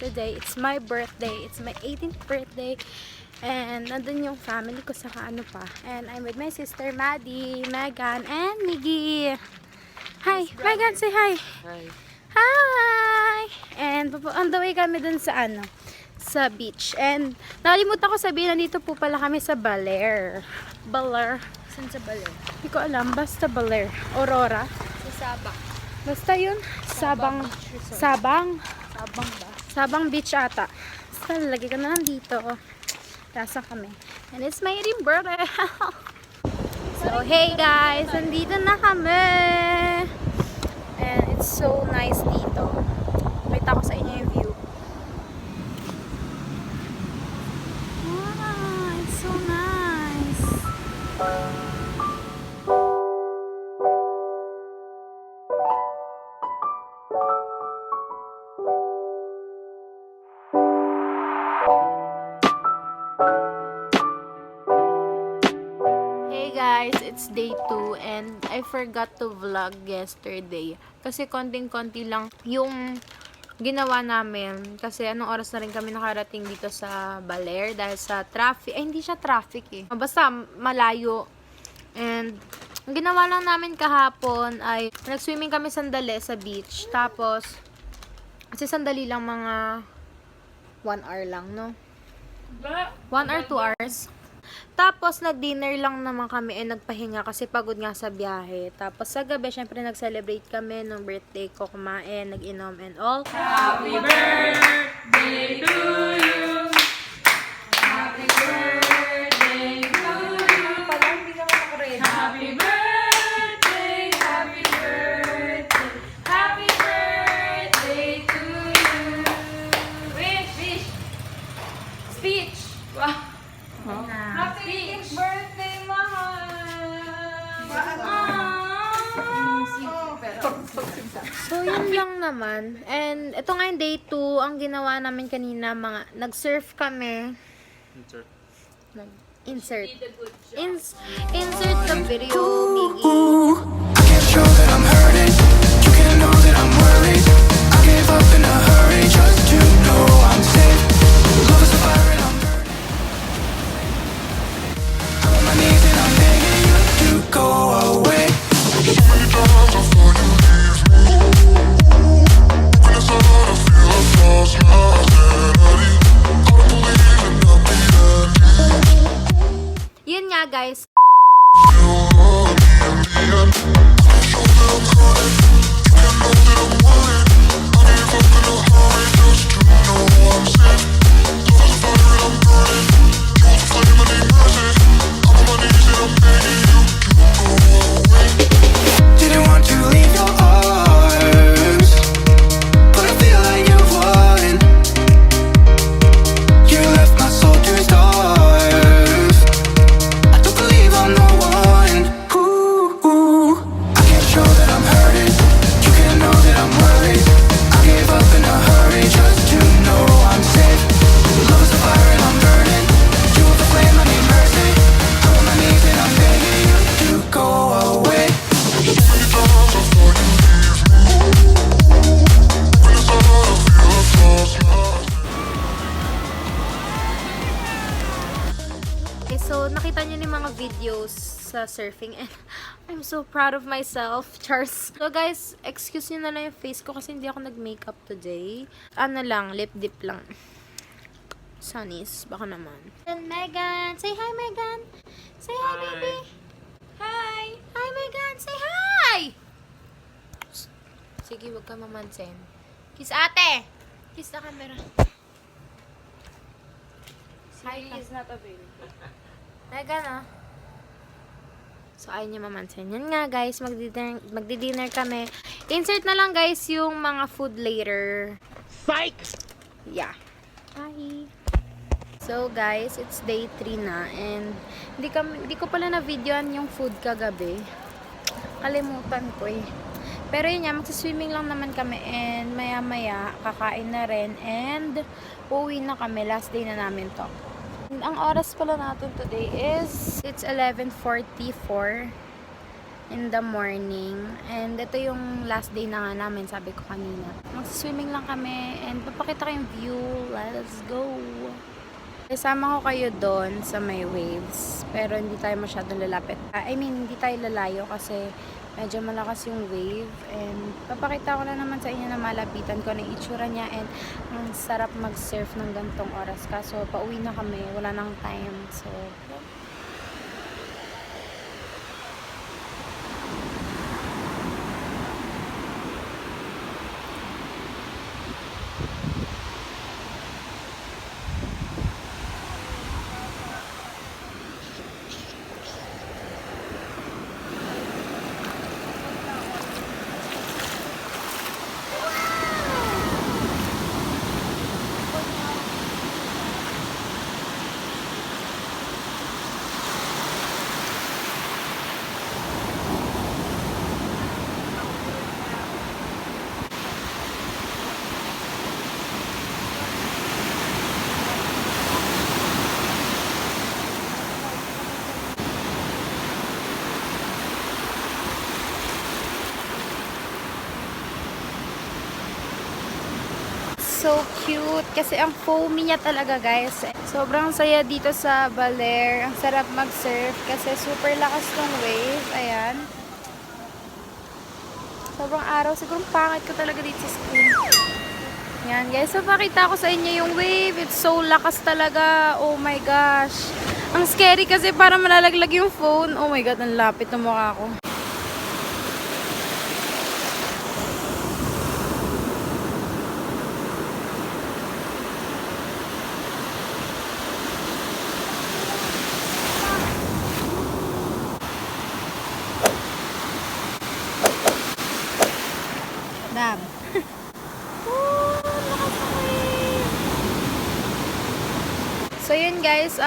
Today, it's my birthday. It's my 18th birthday. And nandun yung family ko sa ano pa. And I'm with my sister Maddie, Megan, and Migi. Hi, Megan, say hi. Hi. Hi! And on the way kami dun sa ano, sa beach. And nakalimutan ko sabihin, nandito po pala kami sa Baler. Baler. Saan sa Baler? Hindi ko alam, basta Baler. Aurora. Sa Sabang. Basta yun. Sabang. Sabang. Sabang ba? Sabang Beach ata. Basta lagi ka na lang dito. Tasa kami. And it's my 18th birthday. So hey guys, nandito na kami. And it's so nice dito. Kita ko sa inyo yung view. Wow, it's so nice. Guys, it's day 2 and I forgot to vlog yesterday kasi konting-konti lang yung ginawa namin kasi anong oras na rin kami nakarating dito sa Baler dahil sa traffic. Hindi siya traffic eh, basta malayo. And ang ginawa lang namin kahapon ay nag-swimming kami sandali sa beach, tapos kasi sandali lang, mga 1 hour lang, no? 1 or 2 hours. Tapos, nag-dinner lang naman kami and nagpahinga kasi pagod nga sa biyahe. Tapos, sa gabi, syempre, nag-celebrate kami nung birthday ko, kumain, nag-inom and all. Happy birthday to you! Happy birthday to you! Parang hindi naman ako ready. Happy birthday! Happy birthday! Happy birthday to you! Wish! Speech! Wow! Happy birthday, mahal! So, yun lang naman. And, ito nga yung day 2. Ang ginawa namin kanina, nag-surf kami. Insert the video, Migi. I can't show that I'm hurting. You can't know that I'm worried. I gave up in a hurry just to know I'm safe. Love is a fire and I'm burning. I'm on my knees and I'm begging you to go away. So many times I saw you leave me. When it's all I feel I've lost my sanity. I don't believe in nothing ending. Yun nga, guys. Didn't want to leave your arms, but I feel like you've won. You left my soul to starve. I don't believe I'm the one. Ooh, I can't show that I'm hurting. You can't know that I'm worried. I gave up in a hurry just to know I'm safe. Love is a fire and I'm burning. You have a flame, I need mercy. I'm on my knees and I'm begging you to go away. So many times I saw you leave me. When it's all I feel I've lost my. Okay, so nakita niyo yung mga videos sa surfing and I'm so proud of myself, Charles. So guys, excuse niyo na lang yung face ko kasi hindi ako nag-makeup today. Ano lang, lip dip lang. Sunnies, baka naman. And Megan, say hi Megan. Say hi, baby. Huwag ka mamansin. Kiss ate! Kiss na camera. Hi, He is not available. Teka na. So, ayaw niya mamansin. Yan nga, guys. Magdi-dinner kami. Insert na lang, guys, yung mga food later. Psych! Yeah. Hi. So, guys, it's day 3 na. And, hindi ko pala na-videoan yung food kagabi. Kalimutan ko eh. Pero yun nga, magsiswimming lang naman kami. And, maya-maya, kakain na rin. And, uuwi na kami. Last day na namin to. Ang oras pala natin today is it's 11:44 in the morning, and ito yung last day na nga namin, sabi ko kanina. Magsiswimming lang kami and papakita ko yung view. Let's go! Kasama ko kayo doon sa may waves, pero hindi tayo masyadong lalapit. Hindi tayo lalayo kasi medyo malakas yung wave, and papakita ko na naman sa inyo na malapitan ko na itsura niya, and ang sarap mag-surf ng gantong oras. Kaso pauwi na kami, wala nang time. So, so cute. Kasi ang foamy niya talaga, guys. Sobrang saya dito sa Baler. Ang sarap mag-surf kasi super lakas ng wave. Ayan. Sobrang araw. Siguro pangit ko talaga dito sa screen. Yan, guys. So, pakita ko sa inyo yung wave. It's so lakas talaga. Oh my gosh. Ang scary kasi para malalaglag yung phone. Oh my god, ang lapit ng mukha ko. Dab. So yun guys,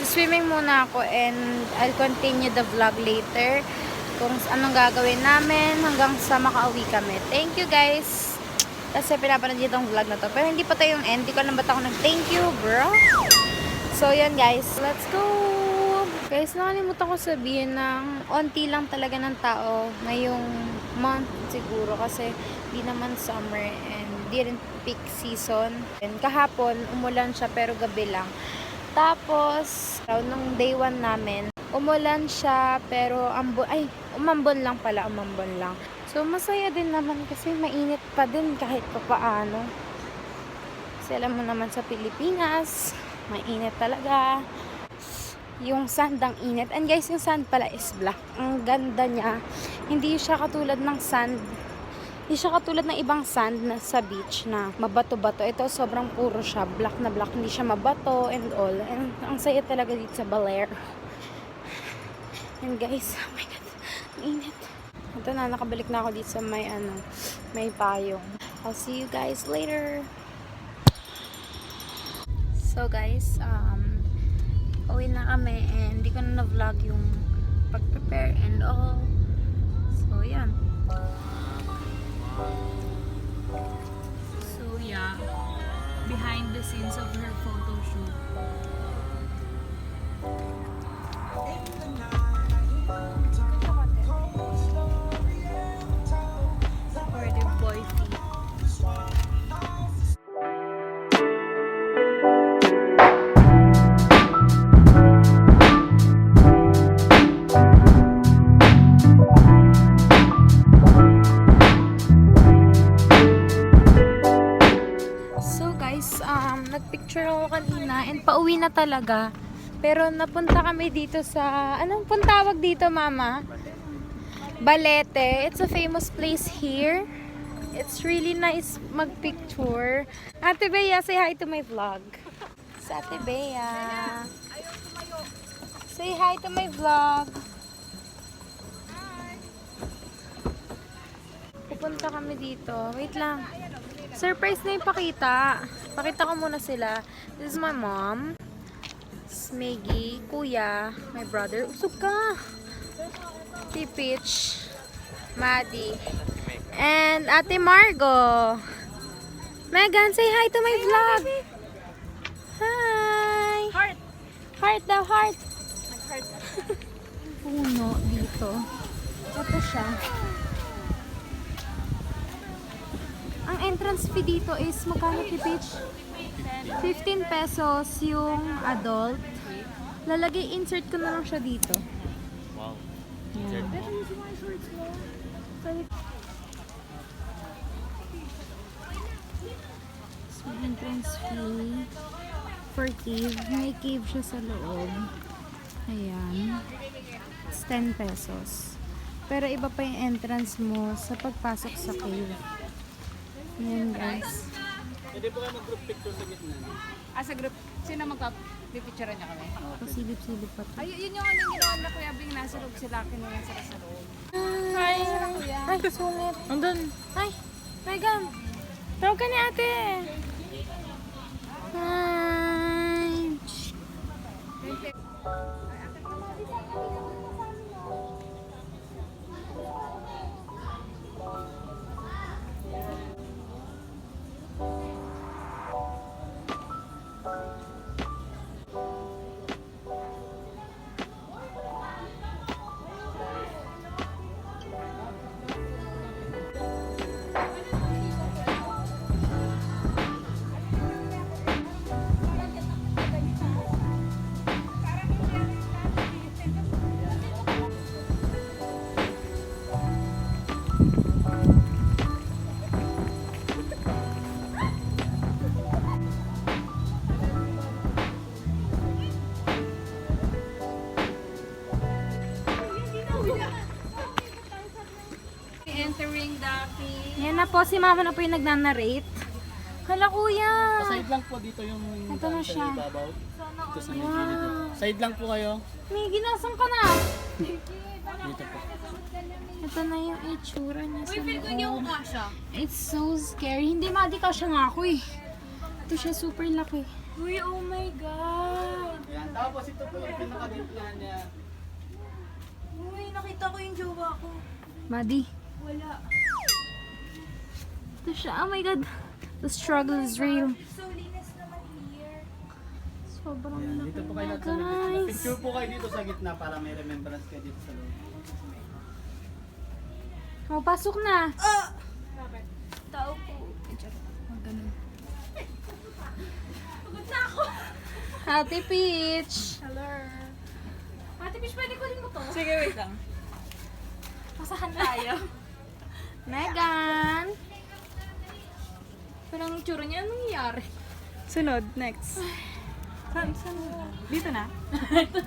swimming muna ako and I'll continue the vlog later kung anong gagawin namin hanggang sa makauwi kami. Thank you guys kasi pinapanood dito ang vlog na to, pero hindi pa tayo yung end. Hindi ko alam ba't ako nag-thank you bro. So yun guys, let's go. Guys, nakalimutan ko sabihin ng onti lang talaga ng tao ngayong month siguro kasi di naman summer and di rin peak season. And kahapon umulan siya pero gabi lang. Tapos nung day 1 namin umulan siya pero umambon lang pala, umambon lang. So masaya din naman kasi mainit pa din kahit papaano. Kasi alam mo naman sa Pilipinas mainit talaga. Yung sand ang init. And guys, yung sand pala is black. Ang ganda niya. Hindi siya katulad ng sand. Hindi siya katulad ng ibang sand na sa beach na mabato-bato. Ito sobrang puro siya. Black na black. Hindi siya mabato and all. And ang saya talaga dito sa Baler. And guys, oh my god. Ang init. Ito na, nakabalik na ako dito sa may payong. I'll see you guys later. So guys, uwi na kami and hindi ko na vlog yung pag-prepare and all. So, yan. So yeah, behind the scenes of her photo shoot. For the boy feet. Nagpicture ako kanina and pauwi na talaga. Pero napunta kami dito sa, anong pong tawag dito, mama? Balete. It's a famous place here. It's really nice magpicture. Ate Bea, say hi to my vlog. Sa Ate Bea. Say hi to my vlog. Pupunta kami dito. Wait lang. Surprise na yung pakita. Pakita ko muna sila. This is my mom. This is Migi, Kuya, my brother. Usog ka. Peach, Maddie, and Ate Margo. Megan, say hi to my vlog. Hi. Heart. Heart daw, heart. Nag-heart. Puno dito. Ito siya. Ang entrance fee dito is magkano, Peach? 15 pesos yung adult. Lalagay, insert ko na lang siya dito. Wow. Yan. So, entrance fee for cave. May cave siya sa loob. Ayan. It's 10 pesos. Pero iba pa yung entrance mo sa pagpasok sa cave. Ayan, guys. Pwede po kayo mag-group picture sa gitna. As a group, sino magpapipicturean niya kami? Pasilip-silip pa to. Ay, yun yung anong ginawa na Kuya Bing, nasa loob sila, kinuha sila sa loob. Hi! Ay, sulit. Andun. Ay, Megan. Tawag ka ni ate. Hi! Entering the cave. Yan na po, si mama na po yung nagnanarrate. Hala kuya! Side lang po dito yung Ito na siya. ibabaw. Ito sa may gilid. Side lang po kayo. May ginasang ka na! Dito po. Ito na yung itsura niya sa loob. kasha. It's so scary. Hindi madikaw siya nga ako eh. Ito siya super laki. Uy, oh my God. Yan. Tapos ito po yung pinaka-plan niya. Uy, nakita ko yung jowa ko. Madi. Wala. Ito siya. Oh my God. The struggle is real. So, linis naman here. Sobrang Yan. laki Dito po na kayo lahat sa may gitna. guys. Picture po kayo dito sa gitna para may remembrance kayo dito sa loob. Oh, pasok na. Bakit? Tao po. Huwag ganun. Pagod na ako. Ate Peach. Hello. Ate Peach, pwede ko rin mo to? Sige, wait lang. Pasahan tayo. Megan. Parang tsura niya, anong nangyari? Sunod, next. Saan? Dito na?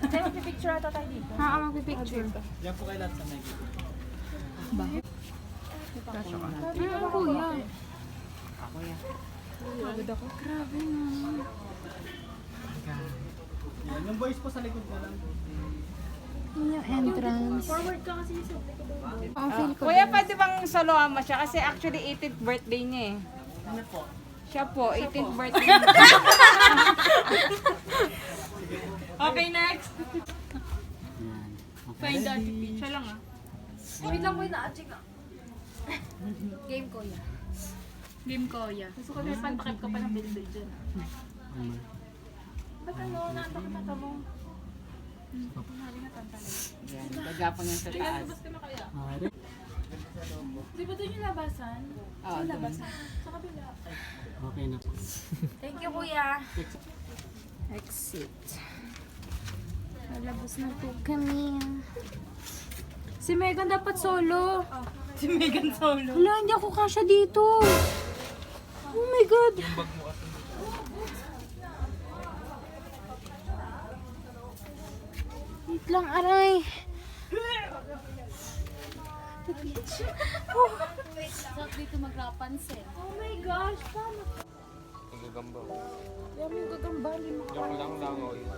Tayo magpipicture ata tayo dito. Oo, magpipicture. Yan po kayo lahat sa may gitna. Ano kuya? Ako yan. Pagod ako. Grabe naman. Yan. Yung boys po sa likod ko lang. Yun yung entrance. Forward ka kasi sa Ang feel ko. Kuya, pwede bang soloan mo siya? Kasi actually 18th birthday niya eh. Ano po? Siya po, 18th birthday niya. Okay, next. Yan. Find that siya lang ah. Wait lang po yung na-check na. Game ko yan. Game ko, yeah. Gusto ko may pantakip ka pa ng bilbil dyan. Ba't ano, naantok ka tatanong? Yan, bagapang yan sa taas. Labas ka na kaya. Ari. Di ba doon yung labasan? Oo, Labasan. Sa kabila. Okay na po. Thank you, kuya. Exit. Lalabas na po kami. Si Megan dapat solo. Si Megan Solo. Hala, hindi ako kasya dito. Oh my God. Wait lang, aray. Dito magrapansin. Oh my gosh, paano? Gagamba. Yan yung gagamba, hindi mo. Joke lang langaw yun.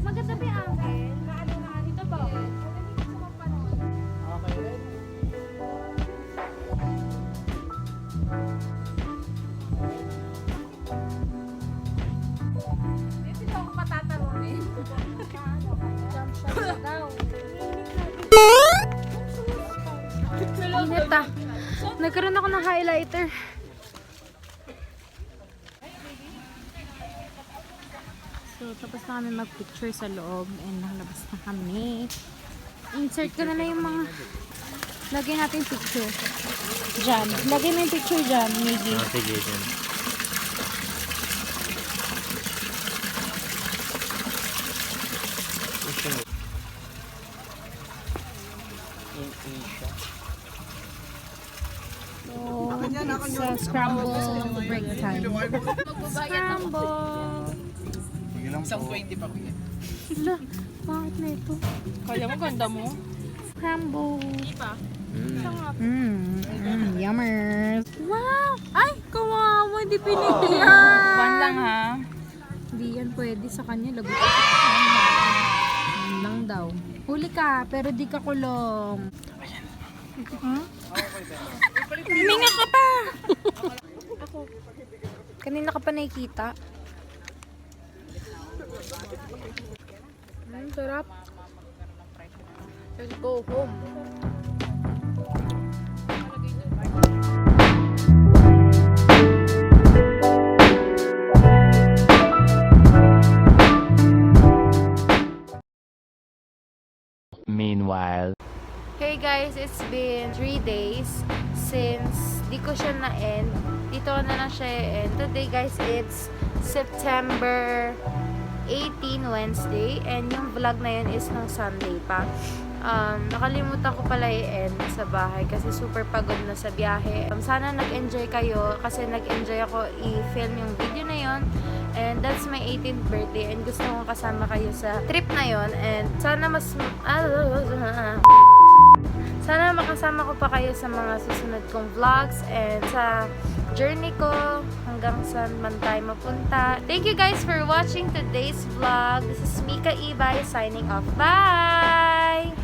Maganda ba yung angle? Dito ba? Okay rin. Hindi ako patataronin. Jump shot na daw. Init ah. Nagkaroon ako ng highlighter. So, tapos na kami mag-picture sa loob and nakalabas na kami. Insert ko na lang yung mga lagay natin picture. Diyan. Lagay mo yung picture dyan, Migi. Sige, dyan. In Asia. Sa scramble break time. Scramble! Isang 20 pa kuya. Hala, bakit na ito? Kaya mo ganda mo? Scramble. Iba. Yummers. Wow! Ay, kawawa, hindi pinigyan. Pan lang ha. Hindi yan pwede sa kanya, lagot. Yan lang daw. Huli ka, pero di ka kulong. Huh? Huminga ka pa! Kanina ka pa nakikita. Sarap. Let's go home. Meanwhile. Hey guys, it's been 3 days since di ko siya na-end. Dito ko na lang siya i-end. Today guys, it's September 18, Wednesday. And yung vlog na yun is nung Sunday pa. Nakalimutan ko pala i-end sa bahay kasi super pagod na sa biyahe. Sana nag-enjoy kayo kasi nag-enjoy ako i-film yung video na yun. And that's my 18th birthday and gusto kong kasama kayo sa trip na yun. And sana sana makasama ko pa kayo sa mga susunod kong vlogs and sa journey ko hanggang saan man tayo mapunta. Thank you guys for watching today's vlog. This is Micha Ibay signing off. Bye!